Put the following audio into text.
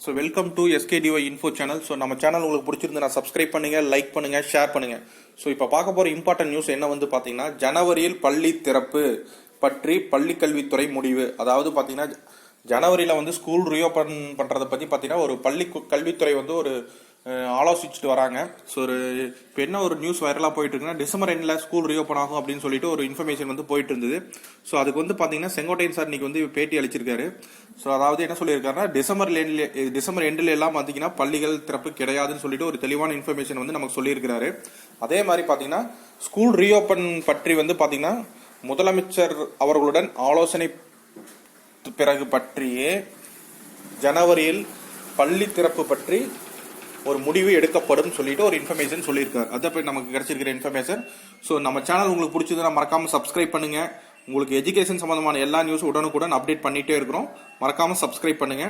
So welcome to SKDY info channel. So நம்ம channel உங்களுக்கு பிடிச்சிருந்தா சப்ஸ்கிரைப் பண்ணுங்க, லைக் பண்ணுங்க, ஷேர் பண்ணுங்க. ஸோ இப்போ பார்க்க போகிற இம்பார்ட்டன்ட் நியூஸ் என்ன வந்து பார்த்தீங்கன்னா, ஜனவரியில் பள்ளி திறப்பு பற்றி பள்ளிக்கல்வித்துறை முடிவு. அதாவது பார்த்தீங்கன்னா ஜனவரியில் வந்து ஸ்கூல் ரீஓப்பன் பண்ணுறதை பற்றி பார்த்தீங்கன்னா ஒரு பள்ளி கல்வித்துறை வந்து ஒரு ஆலோசிச்சுட்டு வராங்க. ஸோ இப்போ என்ன ஒரு நியூஸ் வைரலாக போயிட்டு இருக்குன்னா, டிசம்பர் எண்டில் ஸ்கூல் ரீஓப்பன் ஆகும் அப்படின்னு சொல்லிட்டு ஒரு இன்ஃபர்மேஷன் வந்து போயிட்டு இருந்தது. ஸோ அதுக்கு வந்து பார்த்தீங்கன்னா செங்கோட்டையன் சார் இன்னைக்கு வந்து பேட்டி அளிச்சிருக்காரு. ஸோ அதாவது என்ன சொல்லியிருக்காருன்னா, டிசம்பர் எண்டில் எல்லாம் பார்த்தீங்கன்னா பள்ளிகள் திறப்பு கிடையாதுன்னு சொல்லிட்டு ஒரு தெளிவான இன்ஃபர்மேஷன் வந்து நமக்கு சொல்லியிருக்கிறாரு. அதே மாதிரி பார்த்தீங்கன்னா ஸ்கூல் ரீஓப்பன் பற்றி வந்து பார்த்தீங்கன்னா முதலமைச்சர் அவர்களுடன் ஆலோசனை பிறகு பற்றியே ஜனவரியில் பள்ளி திறப்பு பற்றி ஒரு முடிவு எடுக்கப்படும் சொல்லிட்டு ஒரு இன்ஃபர்மேஷன் சொல்லியிருக்காரு. அதை போய் நமக்கு கிடைச்சிருக்கிற இன்ஃபர்மேஷன். ஸோ நம்ம சேனல் உங்களுக்கு பிடிச்சதுன்னா மறக்காம சப்ஸ்கிரைப் பண்ணுங்க. உங்களுக்கு எஜுகேஷன் சம்பந்தமான எல்லா நியூஸும் உடனுக்குடன் அப்டேட் பண்ணிட்டே இருக்கிறோம். மறக்காம சப்ஸ்கிரைப் பண்ணுங்க.